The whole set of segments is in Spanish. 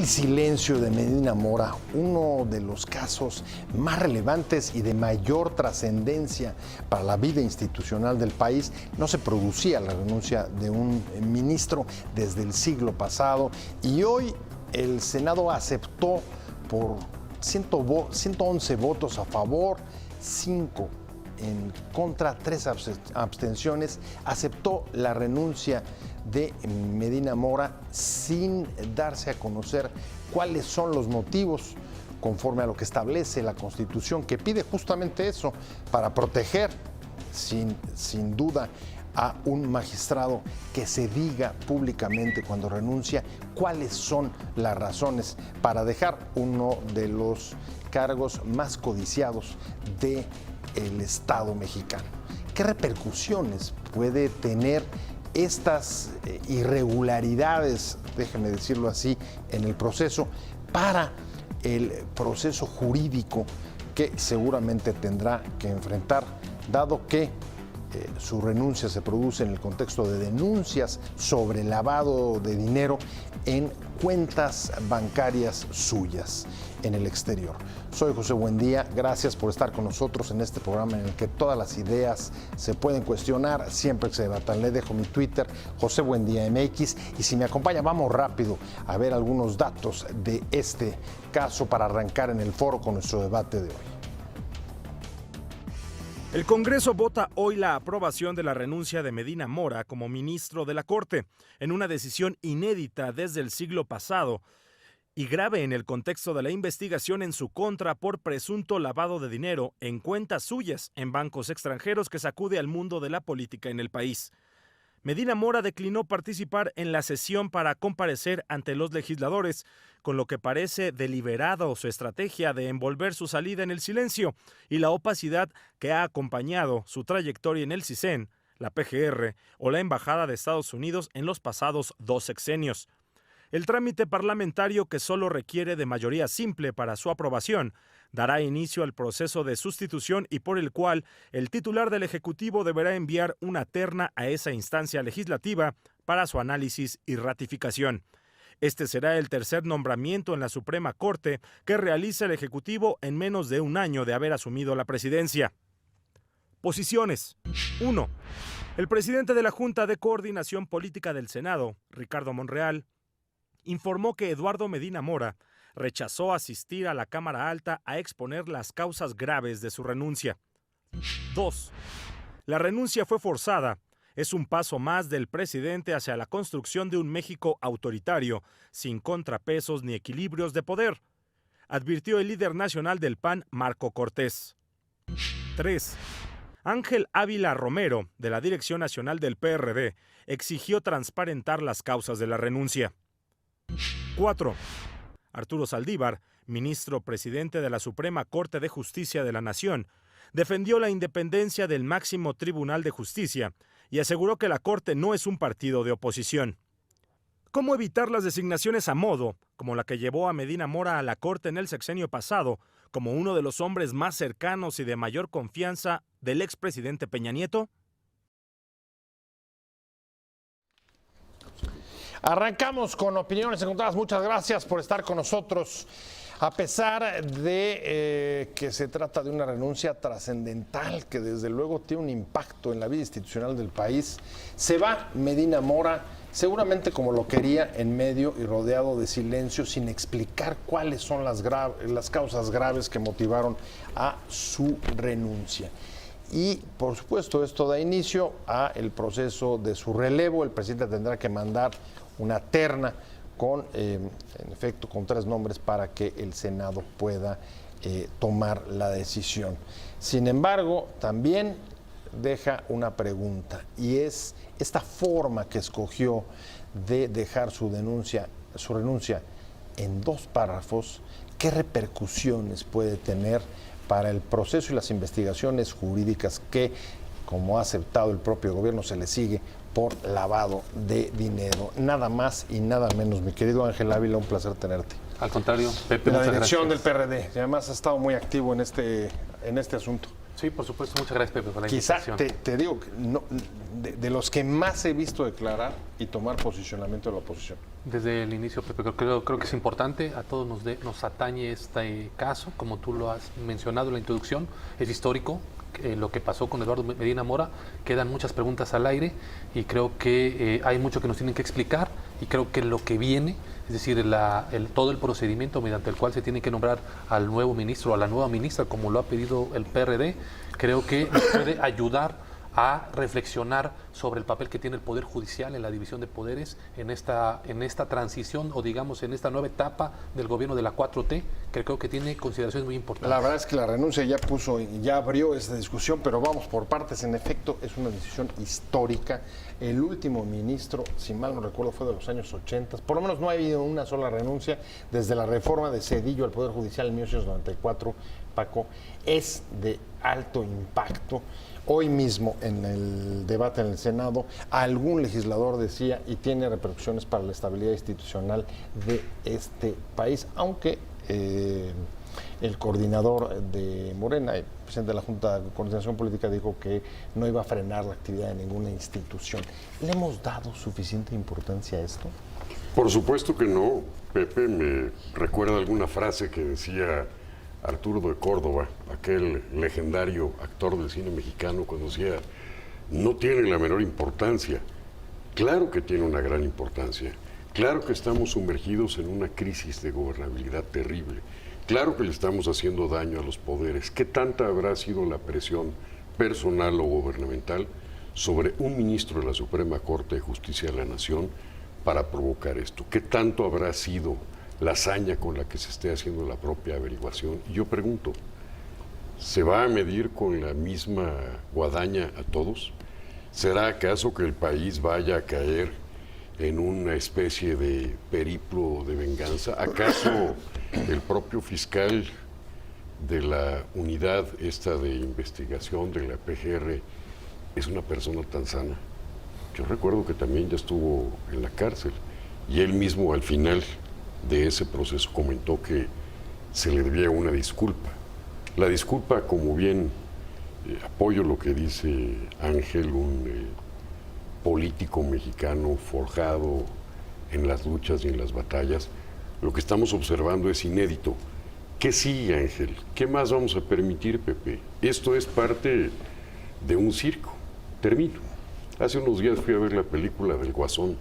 el silencio de Medina Mora, uno de los casos más relevantes y de mayor trascendencia para la vida institucional del país. No se producía la renuncia de un ministro desde el siglo pasado y hoy el Senado aceptó por 111 votos a favor, 5 en contra, 3 abstenciones, aceptó la renuncia de Medina Mora sin darse a conocer cuáles son los motivos, conforme a lo que establece la Constitución, que pide justamente eso, para proteger sin duda a un magistrado, que se diga públicamente cuando renuncia cuáles son las razones para dejar uno de los cargos más codiciados del Estado mexicano. ¿Qué repercusiones puede tener estas irregularidades, déjenme decirlo así, en el proceso para el proceso jurídico que seguramente tendrá que enfrentar, dado que su renuncia se produce en el contexto de denuncias sobre lavado de dinero en cuentas bancarias suyas en el exterior? Soy José Buendía, gracias por estar con nosotros en este programa en el que todas las ideas se pueden cuestionar siempre que se debatan. Le dejo mi Twitter, José Buendía MX, y si me acompaña, vamos rápido a ver algunos datos de este caso para arrancar en el foro con nuestro debate de hoy. El Congreso vota hoy la aprobación de la renuncia de Medina Mora como ministro de la Corte, en una decisión inédita desde el siglo pasado y grave en el contexto de la investigación en su contra por presunto lavado de dinero en cuentas suyas en bancos extranjeros que sacude al mundo de la política en el país. Medina Mora declinó participar en la sesión para comparecer ante los legisladores, con lo que parece deliberado su estrategia de envolver su salida en el silencio y la opacidad que ha acompañado su trayectoria en el CISEN, la PGR o la Embajada de Estados Unidos en los pasados 2 sexenios. El trámite parlamentario, que solo requiere de mayoría simple para su aprobación, dará inicio al proceso de sustitución y por el cual el titular del Ejecutivo deberá enviar una terna a esa instancia legislativa para su análisis y ratificación. Este será el tercer nombramiento en la Suprema Corte que realiza el Ejecutivo en menos de un año de haber asumido la presidencia. Posiciones. 1. El presidente de la Junta de Coordinación Política del Senado, Ricardo Monreal, informó que Eduardo Medina Mora rechazó asistir a la Cámara Alta a exponer las causas graves de su renuncia. 2. La renuncia fue forzada. Es un paso más del presidente hacia la construcción de un México autoritario, sin contrapesos ni equilibrios de poder, advirtió el líder nacional del PAN, Marco Cortés. 3. Ángel Ávila Romero, de la Dirección Nacional del PRD, exigió transparentar las causas de la renuncia. 4. Arturo Saldívar, ministro presidente de la Suprema Corte de Justicia de la Nación, defendió la independencia del máximo Tribunal de Justicia y aseguró que la Corte no es un partido de oposición. ¿Cómo evitar las designaciones a modo, como la que llevó a Medina Mora a la Corte en el sexenio pasado, como uno de los hombres más cercanos y de mayor confianza del expresidente Peña Nieto? Arrancamos con opiniones encontradas. Muchas gracias por estar con nosotros. A pesar de que se trata de una renuncia trascendental que desde luego tiene un impacto en la vida institucional del país, se va Medina Mora seguramente como lo quería, en medio y rodeado de silencio, sin explicar cuáles son las causas graves que motivaron a su renuncia. Y, por supuesto, esto da inicio a el proceso de su relevo. El presidente tendrá que mandar una terna con, en efecto, con 3 nombres para que el Senado pueda tomar la decisión. Sin embargo, también deja una pregunta, y es esta forma que escogió de dejar su renuncia en 2 párrafos. ¿Qué repercusiones puede tener para el proceso y las investigaciones jurídicas que, como ha aceptado el propio gobierno, se le sigue por lavado de dinero? Nada más y nada menos. Mi querido Ángel Ávila, un placer tenerte. Al contrario, Pepe, de la muchas dirección gracias. del PRD, y además ha estado muy activo en este asunto. Sí, por supuesto. Muchas gracias, Pepe, por la Quizá invitación. te digo, que de los que más he visto declarar y tomar posicionamiento de la oposición. Desde el inicio, Pepe, creo que es importante, a todos nos atañe este caso, como tú lo has mencionado en la introducción, es histórico. Lo que pasó con Eduardo Medina Mora, quedan muchas preguntas al aire y creo que hay mucho que nos tienen que explicar y creo que lo que viene, es decir, todo el procedimiento mediante el cual se tiene que nombrar al nuevo ministro o a la nueva ministra, como lo ha pedido el PRD, creo que nos puede ayudar a reflexionar sobre el papel que tiene el Poder Judicial en la división de poderes en esta transición o digamos en esta nueva etapa del gobierno de la 4T, que creo que tiene consideraciones muy importantes. La verdad es que la renuncia ya abrió esta discusión, pero vamos por partes. En efecto, es una decisión histórica. El último ministro, si mal no recuerdo, fue de los años 80. Por lo menos no ha habido una sola renuncia desde la reforma de Zedillo al Poder Judicial en 1994, Paco. Es de alto impacto. Hoy mismo, en el debate en el Senado, algún legislador decía, y tiene repercusiones para la estabilidad institucional de este país, aunque el coordinador de Morena, el presidente de la Junta de Coordinación Política, dijo que no iba a frenar la actividad de ninguna institución. ¿Le hemos dado suficiente importancia a esto? Por supuesto que no. Pepe me recuerda alguna frase que decía Arturo de Córdoba, aquel legendario actor del cine mexicano, cuando decía, no tiene la menor importancia. Claro que tiene una gran importancia. Claro que estamos sumergidos en una crisis de gobernabilidad terrible. Claro que le estamos haciendo daño a los poderes. ¿Qué tanta habrá sido la presión personal o gubernamental sobre un ministro de la Suprema Corte de Justicia de la Nación para provocar esto? ¿Qué tanto habrá sido la hazaña con la que se esté haciendo la propia averiguación? Y yo pregunto, ¿se va a medir con la misma guadaña a todos? ¿Será acaso que el país vaya a caer en una especie de periplo de venganza? ¿Acaso el propio fiscal de la unidad esta de investigación de la PGR es una persona tan sana? Yo recuerdo que también ya estuvo en la cárcel y él mismo al final de ese proceso comentó que se le debía una disculpa. La disculpa, como bien apoyo lo que dice Ángel, un político mexicano forjado en las luchas y en las batallas, lo que estamos observando es inédito. ¿Qué sigue, Ángel? ¿Qué más vamos a permitir, Pepe? Esto es parte de un circo. Termino. Hace unos días fui a ver la película del Guasón,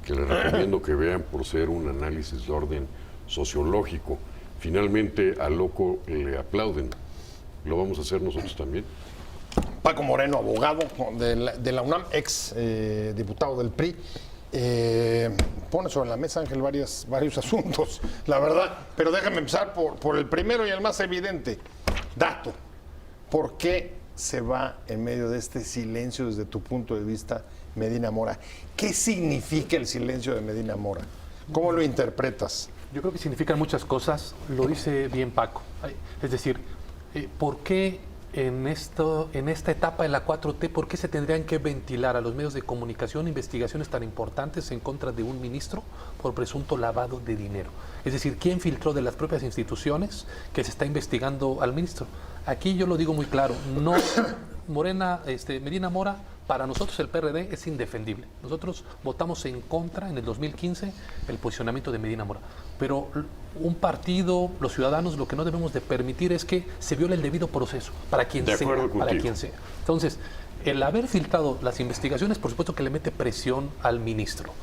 que les recomiendo que vean por ser un análisis de orden sociológico. Finalmente al loco le aplauden. ¿Lo vamos a hacer nosotros también? Paco Moreno, abogado de la UNAM, ex diputado del PRI, pone sobre la mesa, Ángel, varios asuntos, la verdad. Pero déjame empezar por el primero y el más evidente. Dato. ¿Por qué se va en medio de este silencio desde tu punto de vista Medina Mora? ¿Qué significa el silencio de Medina Mora? ¿Cómo lo interpretas? Yo creo que significan muchas cosas, lo dice bien Paco. Es decir, ¿por qué en esta etapa de la 4T, por qué se tendrían que ventilar a los medios de comunicación investigaciones tan importantes en contra de un ministro por presunto lavado de dinero? Es decir, ¿quién filtró de las propias instituciones que se está investigando al ministro? Aquí yo lo digo muy claro, no, Medina Mora, para nosotros el PRD es indefendible. Nosotros votamos en contra en el 2015 el posicionamiento de Medina Mora. Pero un partido, los ciudadanos, lo que no debemos de permitir es que se viole el debido proceso para quien sea. Entonces, el haber filtrado las investigaciones, por supuesto que le mete presión al ministro.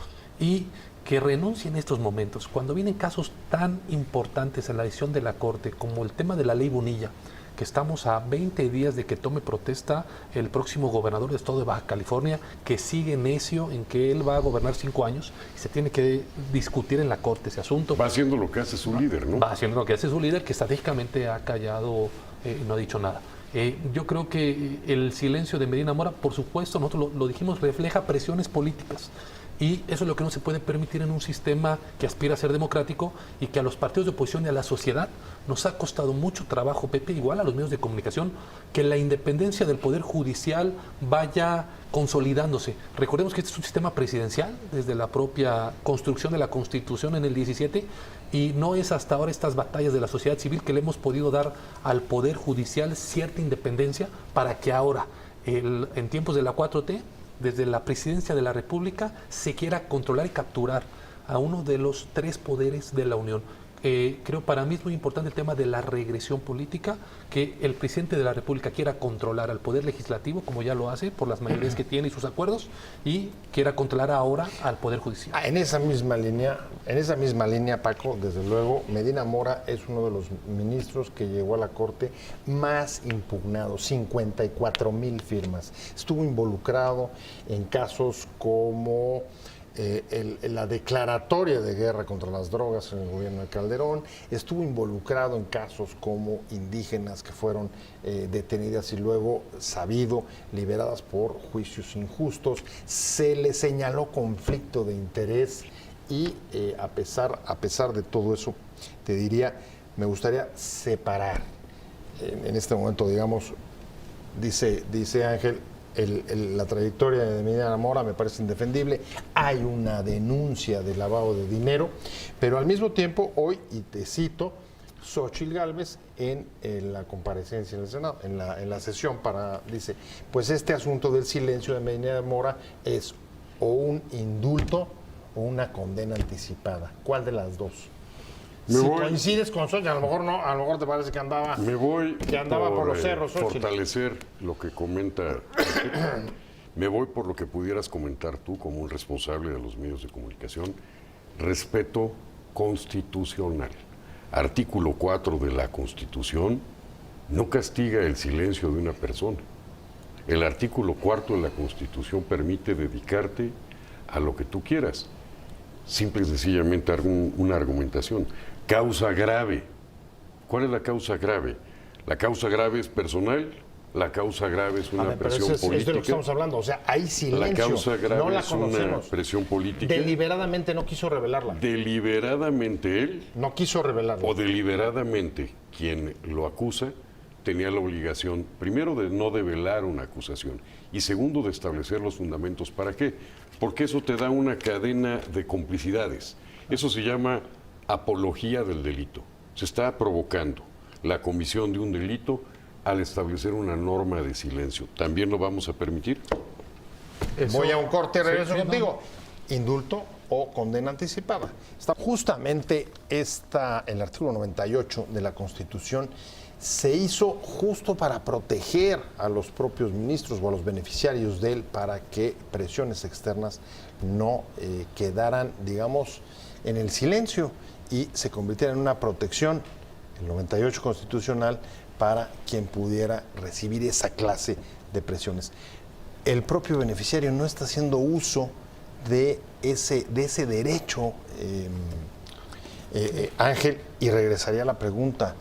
Y que renuncie en estos momentos, cuando vienen casos tan importantes en la decisión de la Corte, como el tema de la ley Bonilla, que estamos a 20 días de que tome protesta el próximo gobernador del estado de Baja California, que sigue necio en que él va a gobernar 5 años y se tiene que discutir en la Corte ese asunto. Va haciendo lo que hace su líder, ¿no? Va haciendo lo que hace su líder, que estratégicamente ha callado y no ha dicho nada. Yo creo que el silencio de Medina Mora, por supuesto, nosotros lo dijimos, refleja presiones políticas. Y eso es lo que no se puede permitir en un sistema que aspira a ser democrático y que a los partidos de oposición y a la sociedad nos ha costado mucho trabajo, Pepe, igual a los medios de comunicación, que la independencia del Poder Judicial vaya consolidándose. Recordemos que este es un sistema presidencial desde la propia construcción de la Constitución en el 17 y no es hasta ahora estas batallas de la sociedad civil que le hemos podido dar al Poder Judicial cierta independencia para que ahora, en tiempos de la 4T, desde la presidencia de la República, se quiera controlar y capturar a uno de los 3 poderes de la Unión. Creo para mí es muy importante el tema de la regresión política, que el presidente de la República quiera controlar al Poder Legislativo, como ya lo hace por las mayorías que tiene y sus acuerdos, y quiera controlar ahora al Poder Judicial. En esa misma línea, Paco, desde luego, Medina Mora es uno de los ministros que llegó a la Corte más impugnado, 54,000 firmas. Estuvo involucrado en casos como la declaratoria de guerra contra las drogas en el gobierno de Calderón, estuvo involucrado en casos como indígenas que fueron detenidas y luego, sabido, liberadas por juicios injustos. Se le señaló conflicto de interés y a pesar de todo eso, te diría, me gustaría separar en este momento, digamos, dice Ángel, la trayectoria de Medina Mora me parece indefendible. Hay una denuncia de lavado de dinero, pero al mismo tiempo hoy, y te cito, Xóchitl Gálvez en la comparecencia en el Senado, en la sesión, dice, pues este asunto del silencio de Medina Mora es o un indulto o una condena anticipada. ¿Cuál de las dos? Coincides con Xóchitl, a lo mejor no, a lo mejor te parece que andaba por los cerros, Xóchitl. Fortalecer lo que comenta. Me voy por lo que pudieras comentar tú como un responsable de los medios de comunicación. Respeto constitucional. Artículo 4 de la Constitución no castiga el silencio de una persona. El artículo 4 de la Constitución permite dedicarte a lo que tú quieras. Simple y sencillamente una argumentación. Causa grave. ¿Cuál es la causa grave? La causa grave es personal, la causa grave es una presión política. Es de lo que estamos hablando, o sea, hay silencio. La causa grave no la es una presión política. Deliberadamente no quiso revelarla. Deliberadamente él. No quiso revelarla. O deliberadamente quien lo acusa tenía la obligación, primero, de no develar una acusación y segundo, de establecer los fundamentos. ¿Para qué? Porque eso te da una cadena de complicidades. Eso se llama apología del delito. Se está provocando la comisión de un delito al establecer una norma de silencio. ¿También lo vamos a permitir? Voy a un corte y regreso contigo. ¿Indulto o condena anticipada? Justamente el artículo 98 de la Constitución se hizo justo para proteger a los propios ministros o a los beneficiarios de él, para que presiones externas no quedaran, digamos, en el silencio y se convirtieran en una protección, el 98 constitucional, para quien pudiera recibir esa clase de presiones. El propio beneficiario no está haciendo uso de ese derecho, Ángel, y regresaría a la pregunta.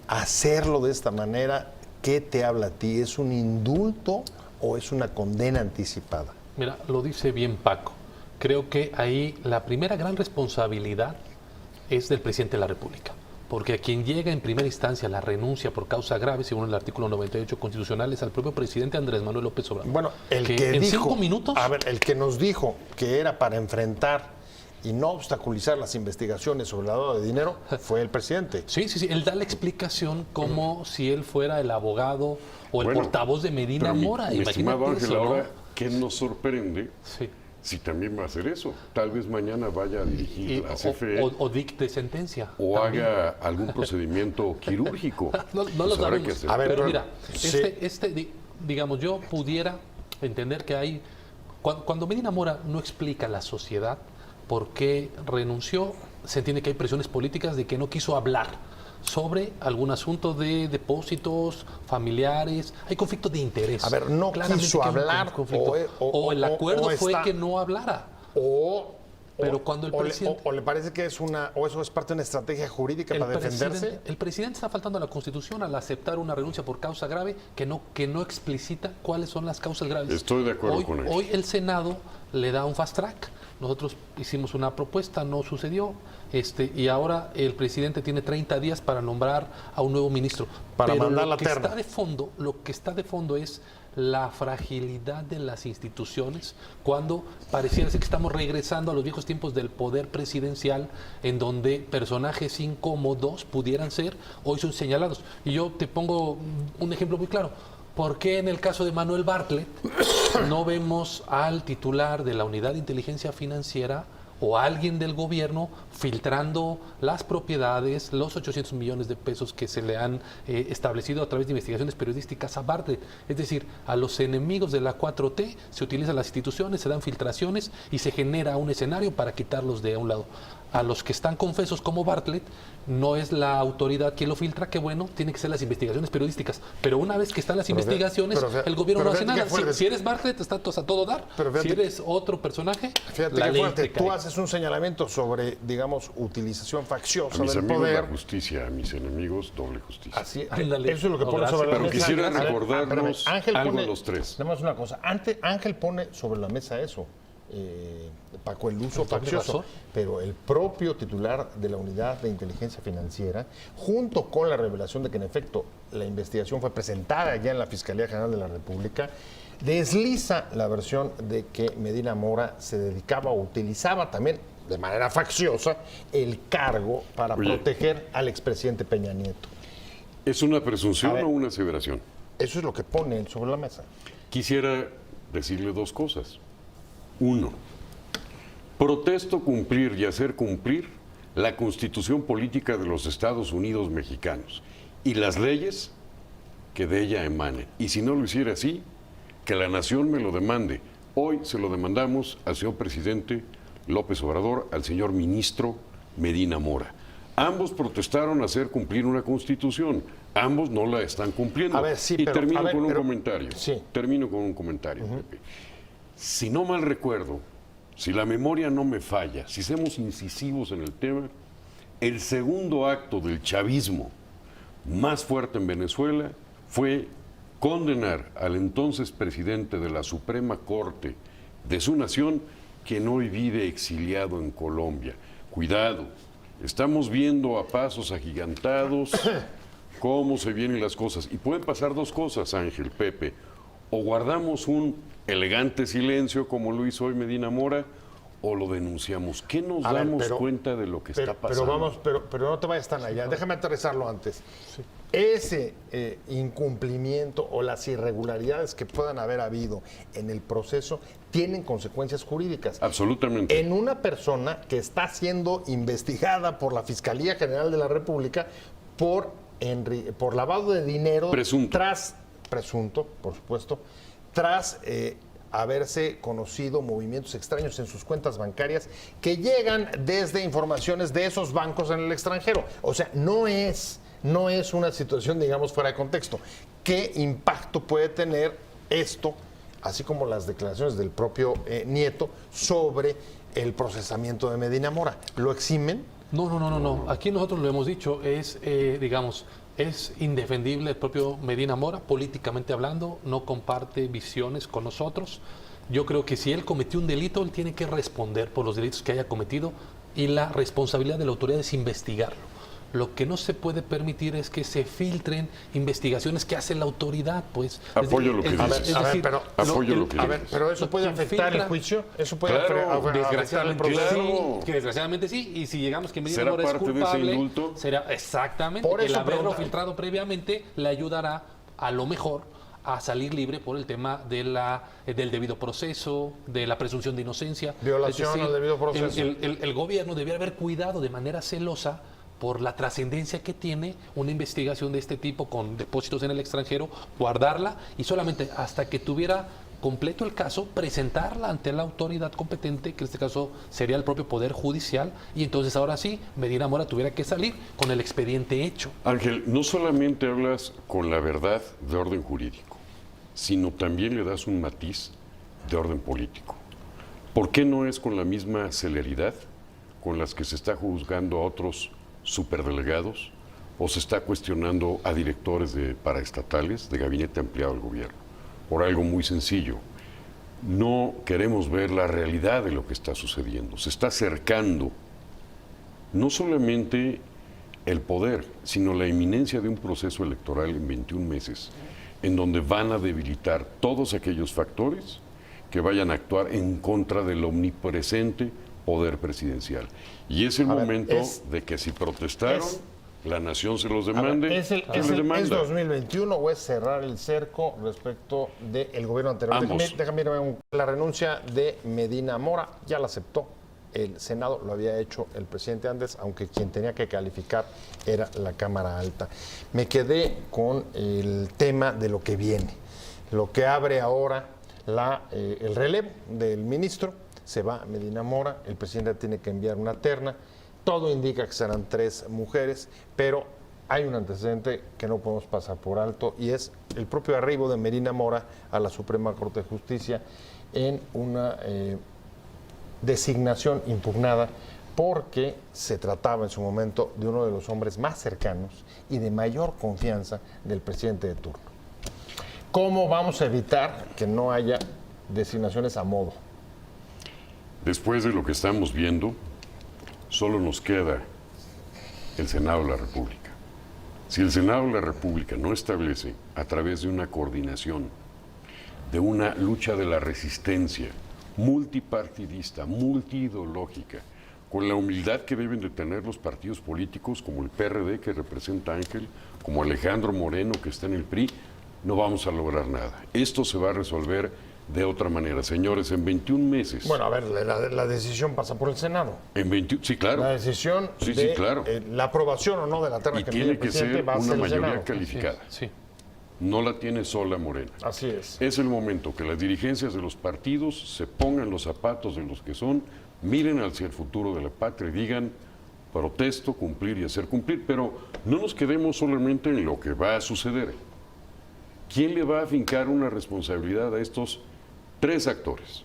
Hacerlo de esta manera, ¿qué te habla a ti? ¿Es un indulto o es una condena anticipada? Mira, lo dice bien Paco. Creo que ahí la primera gran responsabilidad es del presidente de la República, porque a quien llega en primera instancia la renuncia por causa grave, según el artículo 98 constitucional, es al propio presidente Andrés Manuel López Obrador. Bueno, el que nos dijo que era para enfrentar y no obstaculizar las investigaciones sobre el lavado de dinero fue el presidente. Sí, él da la explicación como si él fuera el abogado o el portavoz de Medina Mora. Mi estimado Ángel, ahora, ¿qué nos sorprende? Sí. Si también va a hacer eso. Tal vez mañana vaya a dirigir la CFE. O dicte sentencia. O también haga algún procedimiento quirúrgico. no lo sabemos. A ver, pero mira, digamos, yo pudiera entender que hay... Cuando Medina Mora no explica a la sociedad por qué renunció, se entiende que hay presiones políticas de que no quiso hablar sobre algún asunto de depósitos familiares. Hay conflicto de interés. A ver, no quiso hablar o el acuerdo fue que no hablara. Pero cuando el presidente... ¿O le parece que eso es parte de una estrategia jurídica para defenderse? El presidente está faltando a la Constitución al aceptar una renuncia por causa grave que no explicita cuáles son las causas graves. Estoy de acuerdo con él. Hoy el Senado le da un fast track nosotros hicimos una propuesta, no sucedió, y ahora el presidente tiene 30 días para nombrar a un nuevo ministro. Para Pero mandar lo la que terna. está de fondo, lo que está de fondo es la fragilidad de las instituciones, cuando pareciera ser que estamos regresando a los viejos tiempos del poder presidencial, en donde personajes incómodos pudieran ser, hoy son señalados. Y yo te pongo un ejemplo muy claro. ¿Por qué en el caso de Manuel Bartlett no vemos al titular de la Unidad de Inteligencia Financiera o a alguien del gobierno filtrando las propiedades, los 800 millones de pesos que se le han establecido a través de investigaciones periodísticas a Bartlett? Es decir, a los enemigos de la 4T se utilizan las instituciones, se dan filtraciones y se genera un escenario para quitarlos de un lado. A los que están confesos como Bartlett, no es la autoridad quien lo filtra, que bueno, tienen que ser las investigaciones periodísticas. Pero una vez que están las investigaciones, el gobierno no hace nada. Si eres Bartlett, estás a todo dar. Fíjate, si eres otro personaje, fíjate la que ley fuerte. te cae. Tú haces un señalamiento sobre, digamos, utilización A facciosa mis del amigos poder. la justicia, a mis enemigos doble justicia. Así, Ándale. eso es lo que O pone gracias. sobre la Pero mesa. quisiera A ver, recordarnos espérame, Ángel algo pone, a los tres. Nada más una cosa. Ángel pone sobre la mesa eso, Paco, el uso faccioso. razón. Pero el propio titular de la Unidad de Inteligencia Financiera, junto con la revelación de que en efecto la investigación fue presentada ya en la Fiscalía General de la República, desliza la versión de que Medina Mora se dedicaba o utilizaba también de manera facciosa el cargo para Oye. proteger al expresidente Peña Nieto. ¿Es una A presunción ver. o una aseveración? Eso es lo que pone él sobre la mesa. Quisiera decirle dos cosas. Uno, protesto cumplir y hacer cumplir la Constitución Política de los Estados Unidos Mexicanos y las leyes que de ella emanen. Y si no lo hiciera así, que la nación me lo demande. Hoy se lo demandamos al señor presidente López Obrador, al señor ministro Medina Mora. Ambos protestaron hacer cumplir una Constitución. Ambos no la están cumpliendo. A ver, sí, y pero- termino a ver, con un pero- comentario. sí. Termino con un comentario, Pepe. Si no mal recuerdo, si la memoria no me falla, si somos incisivos en el tema, el segundo acto del chavismo más fuerte en Venezuela fue condenar al entonces presidente de la Suprema Corte de su nación, quien hoy vive exiliado en Colombia. Cuidado, estamos viendo a pasos agigantados cómo se vienen las cosas. Y pueden pasar dos cosas, Ángel, Pepe. O guardamos un elegante silencio como lo hizo hoy Medina Mora, o lo denunciamos. ¿Qué nos A ver, damos pero- cuenta de lo que está pasando? Pero no te vayas tan allá. Déjame aterrizarlo antes. Ese incumplimiento o las irregularidades que puedan haber habido en el proceso tienen consecuencias jurídicas. Absolutamente. En una persona que está siendo investigada por la Fiscalía General de la República por lavado de dinero Presunto. presunto, por supuesto, tras haberse conocido movimientos extraños en sus cuentas bancarias que llegan desde informaciones de esos bancos en el extranjero. O sea, no es una situación, digamos, fuera de contexto. ¿Qué impacto puede tener esto, así como las declaraciones del propio Nieto, sobre el procesamiento de Medina Mora? ¿Lo eximen? No. Aquí nosotros lo hemos dicho, es indefendible el propio Medina Mora, políticamente hablando, no comparte visiones con nosotros. Yo creo que si él cometió un delito, él tiene que responder por los delitos que haya cometido y la responsabilidad de la autoridad es investigarlo. Lo que no se puede permitir es que se filtren investigaciones que hace la autoridad, pues. Apoyo lo que dices. Es decir, Apoyo lo que A ver, dices. pero eso puede quien afectar el filtra- juicio, eso puede Claro, afectar el Desgraciadamente proceso. Claro. sí, que desgraciadamente sí, y si llegamos que Medina ¿Será Mora es parte de ese culpable, indulto? será exactamente, Por el eso haberlo pregunta- filtrado previamente le ayudará a lo mejor a salir libre por el tema del debido proceso, de la presunción de inocencia. Violación al debido proceso. El gobierno debiera haber cuidado de manera celosa por la trascendencia que tiene una investigación de este tipo con depósitos en el extranjero, guardarla y solamente hasta que tuviera completo el caso, presentarla ante la autoridad competente, que en este caso sería el propio Poder Judicial, y entonces ahora sí, Medina Mora tuviera que salir con el expediente hecho. Ángel, no solamente hablas con la verdad de orden jurídico, sino también le das un matiz de orden político. ¿Por qué no es con la misma celeridad con las que se está juzgando a otros superdelegados o se está cuestionando a directores de paraestatales de gabinete ampliado del gobierno? Por algo muy sencillo. no queremos ver la realidad de lo que está sucediendo. Se está acercando no solamente el poder, sino la inminencia de un proceso electoral en 21 meses, en donde van a debilitar todos aquellos factores que vayan a actuar en contra del omnipresente poder presidencial. Y es el momento de que si protestaron, la nación se los demande. ¿Es 2021 o es cerrar el cerco respecto del gobierno anterior? Ambos. Déjame ir la renuncia de Medina Mora, ya la aceptó. El Senado lo había hecho el presidente antes, aunque quien tenía que calificar era la Cámara Alta. Me quedé con el tema de lo que viene, lo que abre ahora el relevo del ministro. Se va Medina Mora, el presidente tiene que enviar una terna. Todo indica que serán 3 mujeres, pero hay un antecedente que no podemos pasar por alto y es el propio arribo de Medina Mora a la Suprema Corte de Justicia en una designación impugnada porque se trataba en su momento de uno de los hombres más cercanos y de mayor confianza del presidente de turno. ¿Cómo vamos a evitar que no haya designaciones a modo? Después de lo que estamos viendo, solo nos queda el Senado de la República. Si el Senado de la República no establece, a través de una coordinación, de una lucha de la resistencia multipartidista, multiideológica, con la humildad que deben de tener los partidos políticos, como el PRD que representa a Ángel, como Alejandro Moreno que está en el PRI, no vamos a lograr nada. Esto se va a resolver de otra manera. Señores, en 21 meses... Bueno, a ver, la decisión pasa por el Senado. En 21, sí, claro. La decisión de claro. La aprobación o no de la terna Y que tiene envía el que presidente ser va a una ser el mayoría Senado. calificada. Sí. No la tiene sola Morena. Así es. Es el momento que las dirigencias de los partidos se pongan los zapatos de los que son, miren hacia el futuro de la patria y digan, protesto, cumplir y hacer cumplir, pero no nos quedemos solamente en lo que va a suceder. ¿Quién le va a afincar una responsabilidad a estos 3 actores?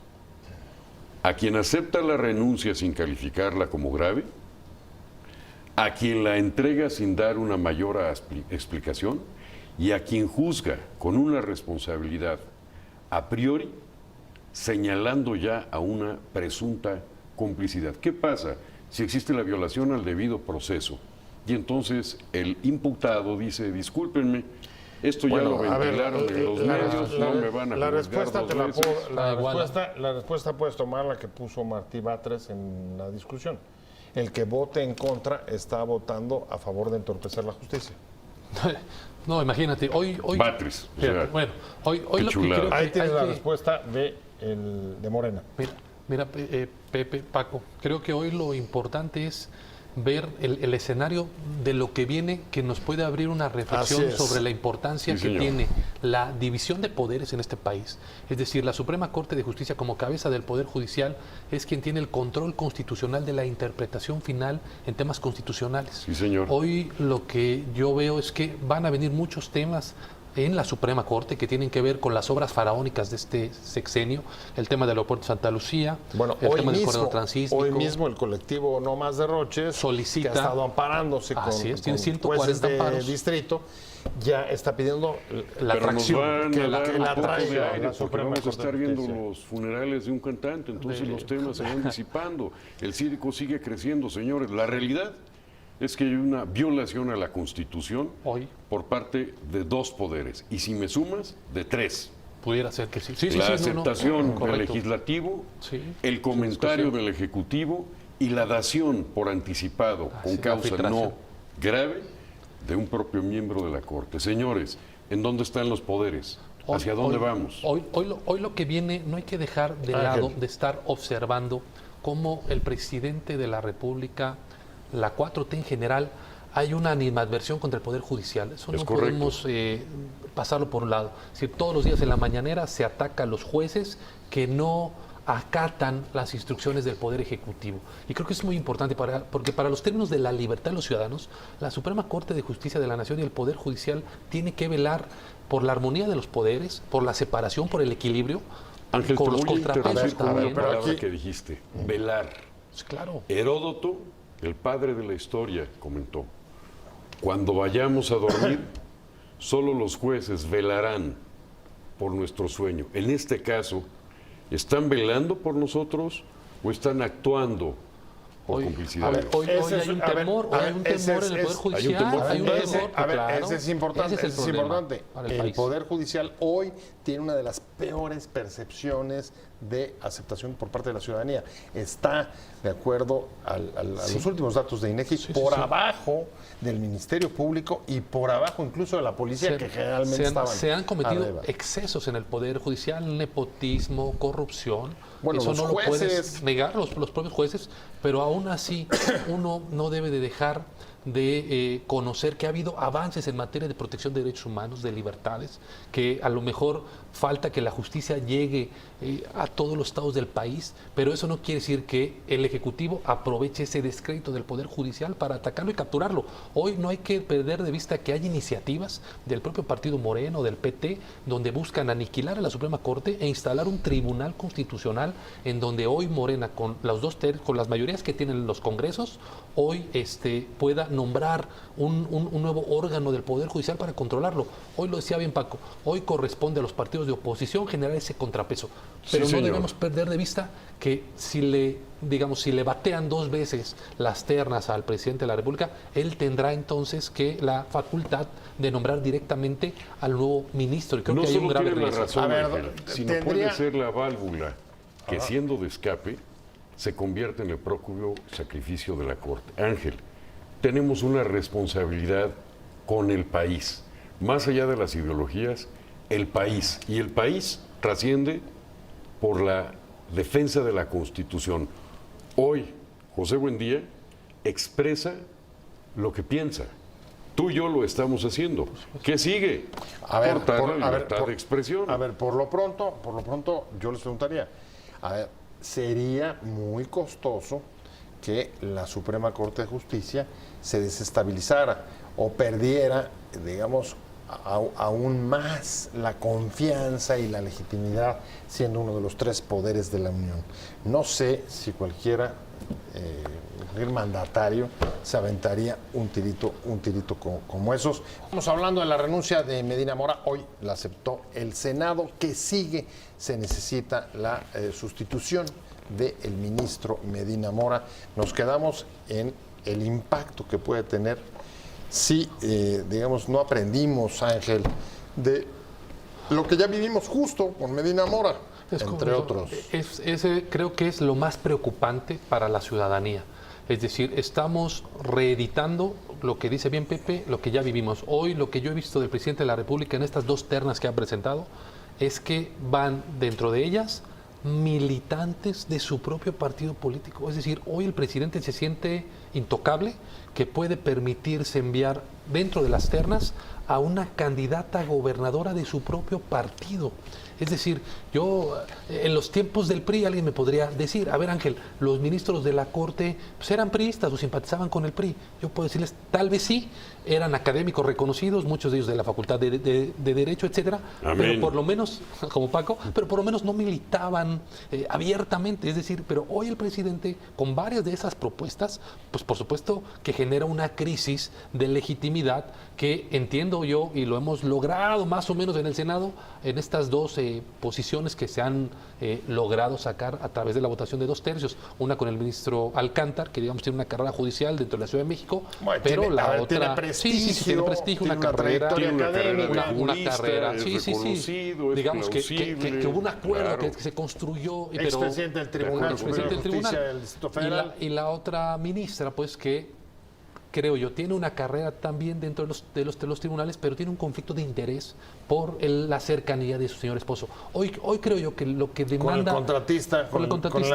A quien acepta la renuncia sin calificarla como grave, a quien la entrega sin dar una mayor explicación y a quien juzga con una responsabilidad a priori, señalando ya a una presunta complicidad. ¿Qué pasa si existe la violación al debido proceso? Y entonces el imputado dice, discúlpenme, esto ya lo ventilaron en los medios, no me van a la respuesta juzgar 2 veces. la respuesta puedes tomar la que puso Martí Batres en la discusión. El que vote en contra está votando a favor de entorpecer la justicia. No, imagínate, hoy Batres. Fíjate, bueno, hoy lo que creo que Ahí tienes la hay que- respuesta de Morena. Mira, Pepe, Paco, creo que hoy lo importante es ver el escenario de lo que viene, que nos puede abrir una reflexión Así es. sobre la importancia Sí, que señor. tiene la división de poderes en este país. Es decir, la Suprema Corte de Justicia como cabeza del Poder Judicial es quien tiene el control constitucional de la interpretación final en temas constitucionales. Sí, señor. Hoy lo que yo veo es que van a venir muchos temas en la Suprema Corte que tienen que ver con las obras faraónicas de este sexenio, el tema del aeropuerto de Santa Lucía, Bueno, el hoy tema del mismo, corredor transísmico. hoy mismo el colectivo No Más Derroches Solicita- que ha estado amparándose Así es, tiene con 140 jueces de amparos. distrito, ya está pidiendo La Pero nos atracción. van que a la- dar que un la poco traiga de la aire porque Suprema vamos a Corte de estar viendo Justicia. los funerales de un cantante, entonces los temas se van disipando. El circo sigue creciendo, señores. La realidad es que hay una violación a la Constitución Hoy por parte de 2 poderes. Y si me sumas, de 3. pudiera ser que sí. Sí, sí, La sí, aceptación del correcto. legislativo, Sí. el comentario del ejecutivo y la dación por anticipado Ah, con sí, la causa filtración. no grave de un propio miembro de la Corte. Señores, ¿en dónde están los poderes? ¿Hacia dónde vamos? Hoy lo que viene, no hay que dejar de Ángel. lado de estar observando cómo el presidente de la República, la 4T en general, hay una animadversión contra el Poder Judicial. Eso Es no correcto. podemos pasarlo por un lado. Es decir, todos los días en la mañanera se ataca a los jueces que no acatan las instrucciones del Poder Ejecutivo. Y creo que es muy importante porque para los términos de la libertad de los ciudadanos, la Suprema Corte de Justicia de la Nación y el Poder Judicial tiene que velar por la armonía de los poderes, por la separación, por el equilibrio, Ángel, con te los voy a interrumpir contrapesos con una también. pero palabra aquí- que dijiste, velar. Pues claro. Heródoto, el padre de la historia, comentó, cuando vayamos a dormir, solo los jueces velarán por nuestro sueño. En este caso, ¿Están velando por nosotros o están actuando por complicidad? Hoy hay un temor en el Poder Judicial. Hay un temor. Ese es importante. Ese es el problema para el país. Poder Judicial hoy tiene una de las peores percepciones de aceptación por parte de la ciudadanía. Está, de acuerdo a los últimos datos de INEGI, por abajo del Ministerio Público y por abajo incluso de la policía, que generalmente se han cometido arriba. excesos en el Poder Judicial, nepotismo, corrupción. Bueno, eso los no jueces... lo puedes negar, los propios jueces, pero aún así uno no debe de dejar de conocer que ha habido avances en materia de protección de derechos humanos, de libertades, que a lo mejor falta que la justicia llegue a todos los estados del país, pero eso no quiere decir que el Ejecutivo aproveche ese descrédito del Poder Judicial para atacarlo y capturarlo. Hoy no hay que perder de vista que hay iniciativas del propio Partido Moreno, del PT, donde buscan aniquilar a la Suprema Corte e instalar un tribunal constitucional en donde hoy Morena, con los con las mayorías que tienen los congresos, hoy pueda nombrar un nuevo órgano del Poder Judicial para controlarlo. Hoy lo decía bien Paco, hoy corresponde a los partidos de oposición generar ese contrapeso. Pero no debemos perder de vista que si le batean 2 veces las ternas al presidente de la República, él tendrá entonces que la facultad de nombrar directamente al nuevo ministro. Y creo que hay un grave riesgo. Razón, Ángel, sino puede ser la válvula que siendo de escape se convierte en el propio sacrificio de la Corte. Ángel, tenemos una responsabilidad con el país, más allá de las ideologías, el país. Y el país trasciende por la defensa de la Constitución. Hoy, José Buendía expresa lo que piensa. Tú y yo lo estamos haciendo. ¿Qué sigue? Cortar la libertad de expresión. A ver, por lo pronto, yo les preguntaría, a ver, sería muy costoso que la Suprema Corte de Justicia se desestabilizara o perdiera, digamos, aún más la confianza y la legitimidad siendo uno de los 3 poderes de la Unión. No sé si cualquier mandatario se aventaría un tirito como esos. Estamos hablando de la renuncia de Medina Mora, hoy la aceptó el Senado. ¿Qué sigue? Se necesita la sustitución del ministro Medina Mora. Nos quedamos en el impacto que puede tener si, digamos, no aprendimos, Ángel, de lo que ya vivimos justo con Medina Mora, entre otros. Ese creo que es lo más preocupante para la ciudadanía. Es decir, estamos reeditando lo que dice bien Pepe, lo que ya vivimos. Hoy lo que yo he visto del presidente de la República en estas 2 ternas que ha presentado es que van dentro de ellas militantes de su propio partido político. Es decir, hoy el presidente se siente intocable, que puede permitirse enviar dentro de las ternas a una candidata gobernadora de su propio partido. Es decir, yo en los tiempos del PRI alguien me podría decir, a ver Ángel, los ministros de la Corte pues eran priistas o simpatizaban con el PRI. Yo puedo decirles, tal vez sí, eran académicos reconocidos, muchos de ellos de la Facultad de Derecho, etcétera, pero por lo menos, como Paco, pero por lo menos no militaban abiertamente. Es decir, pero hoy el presidente, con varias de esas propuestas, pues por supuesto que genera una crisis de legitimidad que entiendo yo, y lo hemos logrado más o menos en el Senado, en estas 2 posiciones que se han logrado sacar a través de la votación de 2/3, una con el ministro Alcántar, que digamos tiene una carrera judicial dentro de la Ciudad de México, bueno, pero tiene, la otra tiene prestigio, tiene prestigio, una carrera, una carrera, digamos que hubo un acuerdo que se construyó, expresidente del Tribunal Superior de Justicia del Distrito Federal, y la otra ministra, pues que creo yo, tiene una carrera también dentro de los tribunales, pero tiene un conflicto de interés por la cercanía de su señor esposo. Hoy creo yo que lo que demanda... Con el antiguo contratista.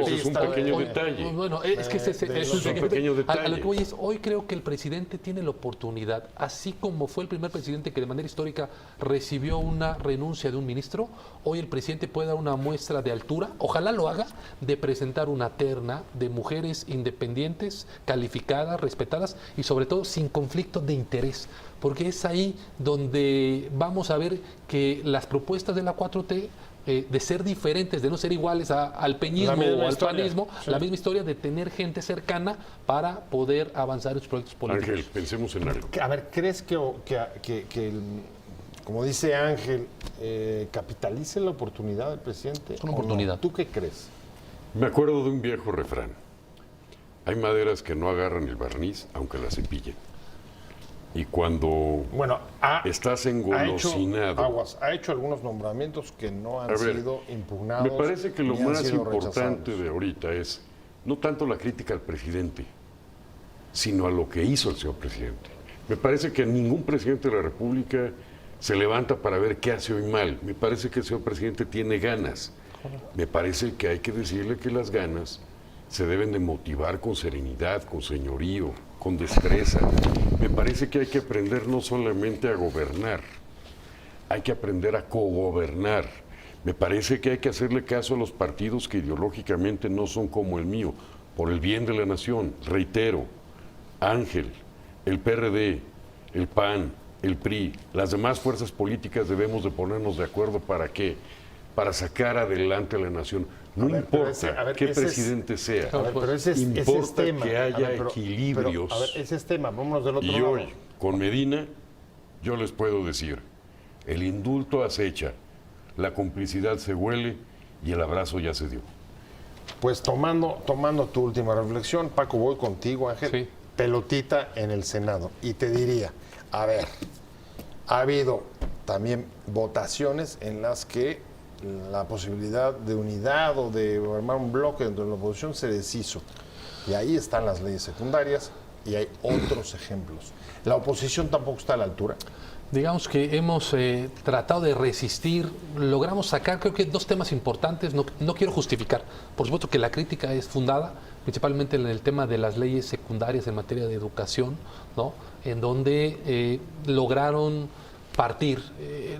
Es un pequeño detalle. Bueno, es que es un pequeño detalle. A lo que voy es, hoy creo que el presidente tiene la oportunidad, así como fue el primer presidente que de manera histórica recibió una renuncia de un ministro, hoy el presidente puede dar una muestra de altura, ojalá lo haga, de presentar una terna de mujeres independientes, calificadas, respetadas y sobre todo sin conflicto de interés, porque es ahí donde vamos a ver que las propuestas de la 4T de ser diferentes, de no ser iguales al peñismo o al panismo, la misma historia de tener gente cercana para poder avanzar en sus proyectos políticos. Ángel, pensemos en algo. A ver, ¿crees que como dice Ángel, capitalice la oportunidad del presidente. Es una ¿o no? oportunidad. ¿Tú qué crees? Me acuerdo de un viejo refrán. Hay maderas que no agarran el barniz, aunque las cepillen. Y cuando Bueno, estás engolosinado... ha hecho algunos nombramientos que no han A ver, sido impugnados. me parece que lo ni han más sido importante rechazados. de ahorita es no tanto la crítica al presidente, sino a lo que hizo el señor presidente. Me parece que ningún presidente de la República se levanta para ver qué hace hoy mal. Me parece que el señor presidente tiene ganas. Me parece que hay que decirle que las ganas se deben de motivar con serenidad, con señorío, con destreza. Me parece que hay que aprender no solamente a gobernar, hay que aprender a cogobernar. Me parece que hay que hacerle caso a los partidos que ideológicamente no son como el mío, por el bien de la nación. Reitero, Ángel, el PRD, el PAN, el PRI, las demás fuerzas políticas debemos de ponernos de acuerdo ¿para qué? Para sacar adelante a la nación. No importa qué presidente sea, pero ese importa tema. que haya Pero, equilibrios. a ver, ese es tema, vámonos del otro Y lado. hoy, con Medina, yo les puedo decir, el indulto acecha, la complicidad se huele y el abrazo ya se dio. Pues tomando tu última reflexión, Paco, voy contigo, Ángel. Sí. Pelotita en el Senado. Y te diría, a ver, ha habido también votaciones en las que la posibilidad de unidad o de armar un bloque dentro de la oposición se deshizo. Y ahí están las leyes secundarias y hay otros ejemplos. La oposición tampoco está a la altura. Digamos que hemos tratado de resistir, logramos sacar creo que dos temas importantes, no quiero justificar, por supuesto que la crítica es fundada, principalmente en el tema de las leyes secundarias en materia de educación, ¿no? En donde lograron partir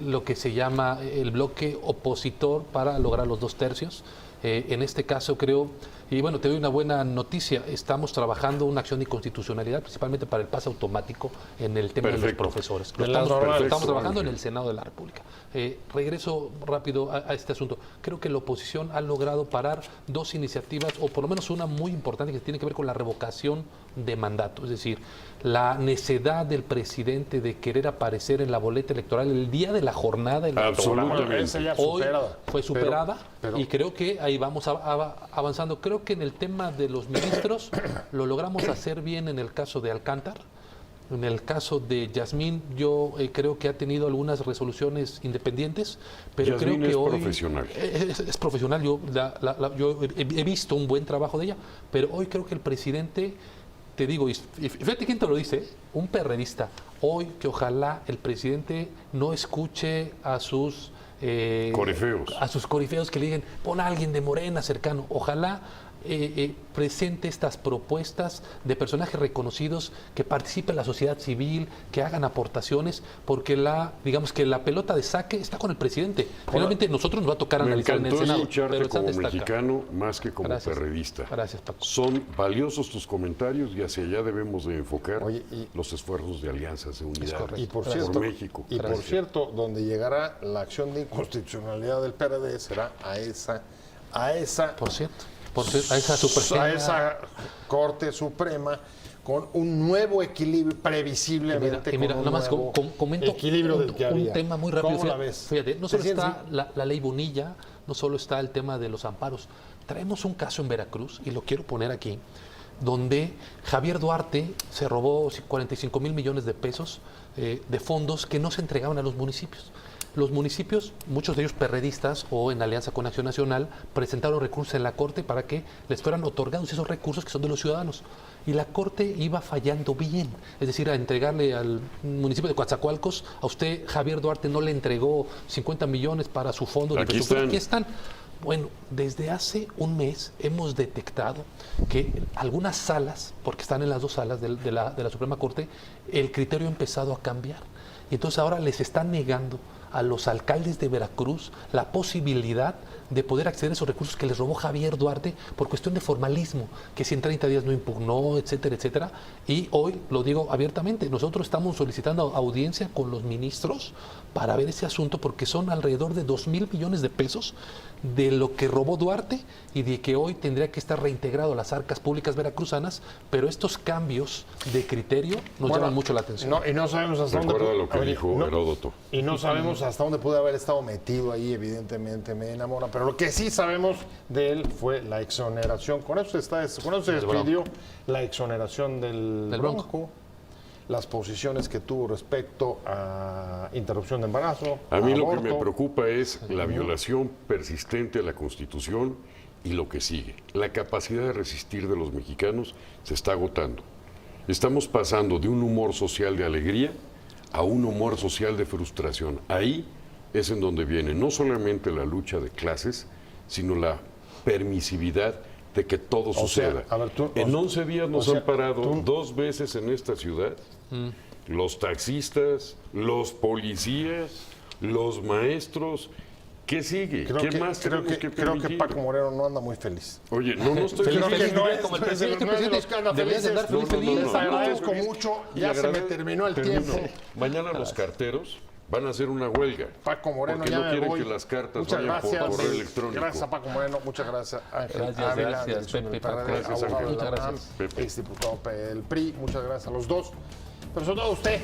lo que se llama el bloque opositor para lograr los 2/3. En este caso creo, y bueno, te doy una buena noticia, estamos trabajando una acción de inconstitucionalidad, principalmente para el pase automático en el tema de los Perfecto. profesores. Lo De las estamos, normales. estamos trabajando en Ángel. el Senado de la República. Regreso rápido a este asunto. Creo que la oposición ha logrado parar dos iniciativas, o por lo menos una muy importante que tiene que ver con la revocación de mandato. Es decir, la necedad del presidente de querer aparecer en la boleta electoral el día de la jornada electoral. Absolutamente. Esa ya Hoy superada. fue superada Pero- y creo que ahí vamos avanzando. Creo que en el tema de los ministros lo logramos hacer bien en el caso de Alcántar. En el caso de Yasmín, yo creo que ha tenido algunas resoluciones independientes, pero Yasmín creo que es hoy profesional. Es profesional. Yo he visto un buen trabajo de ella, pero hoy creo que el presidente, te digo, y fíjate quién te lo dice, un perredista. Hoy que ojalá el presidente no escuche a sus Corifeos. a sus corifeos que le digan, pon a alguien de Morena cercano. Ojalá presente estas propuestas de personajes reconocidos, que participe en la sociedad civil, que hagan aportaciones, porque digamos que la pelota de saque está con el presidente. Finalmente nosotros nos va a tocar Me analizar en el encantó Senado, escucharte pero está como destacado. mexicano más que como Gracias. perredista. Gracias, Paco. Son valiosos tus comentarios y hacia allá debemos de enfocar Oye, y- los esfuerzos de alianzas, de unidad correcto. Y por Gracias. cierto, México. y por Gracias. cierto, donde llegará la acción de inconstitucionalidad del PRD será a esa Por cierto, a esa Suprema. a esa Corte Suprema con un nuevo equilibrio, previsiblemente Y mira, con un nada más nuevo comento equilibrio del que había. un tema muy rápido. ¿Cómo la ves? Fíjate, no solo ¿Te sientes está la ley Bonilla, no solo está el tema de los amparos. Traemos un caso en Veracruz, y lo quiero poner aquí, donde Javier Duarte se robó 45 mil millones de pesos de fondos que no se entregaban a los municipios. Los municipios, muchos de ellos perredistas o en alianza con Acción Nacional, presentaron recursos en la Corte para que les fueran otorgados esos recursos que son de los ciudadanos. Y la Corte iba fallando bien. Es decir, a entregarle al municipio de Coatzacoalcos, a usted, Javier Duarte, no le entregó 50 millones para su fondo de Aquí presupuesto. están. Aquí están. Bueno, desde hace un mes hemos detectado que algunas salas, porque están en las dos salas de la Suprema Corte, el criterio ha empezado a cambiar. Y entonces ahora les están negando a los alcaldes de Veracruz la posibilidad de poder acceder a esos recursos que les robó Javier Duarte por cuestión de formalismo, que si en 30 días no impugnó, etcétera, etcétera. Y hoy, lo digo abiertamente, nosotros estamos solicitando audiencia con los ministros para ver ese asunto, porque son alrededor de 2,000 millones de pesos de lo que robó Duarte y de que hoy tendría que estar reintegrado a las arcas públicas veracruzanas, pero estos cambios de criterio nos llaman mucho la atención. No, y no sabemos hasta dónde... Recuerda lo que Oye, dijo no, Heródoto. Y no sabemos hasta dónde puede haber estado metido ahí, evidentemente, Medina Mora. Pero lo que sí sabemos de él fue la exoneración. Con eso se despidió la exoneración del Bronco, las posiciones que tuvo respecto a interrupción de embarazo. A mí lo que aborto. me preocupa es la violación persistente a la Constitución y lo que sigue. La capacidad de resistir de los mexicanos se está agotando. Estamos pasando de un humor social de alegría a un humor social de frustración. Ahí es en donde viene no solamente la lucha de clases, sino la permisividad de que todo suceda. a ver, en 11 días nos han parado 2 veces en esta ciudad, los taxistas, los policías, los maestros. ¿Qué sigue? ¿Qué más creo tenemos que creo que permitir? Paco Moreno no anda muy feliz. Oye, no estoy Feliz, Creo que feliz, no feliz, es, como el no es de los- presidente, no es de los que anda deberías de felices. andar feliz, feliz. Les agradezco mucho. Ya se me terminó el tiempo. Mañana los carteros van a hacer una huelga. Paco Moreno, porque ya no me quieren voy. que las cartas Muchas vayan por gracias. correo electrónico. Gracias a Paco Moreno, muchas gracias a Ángel Gracias, Ávila, gracias, del Sur del Pepe, PRD, gracias, abogado Ángel. de la Muchas UNAM, gracias. Pepe. exdiputado del PRI. Muchas gracias a los dos. Pero sobre todo a usted.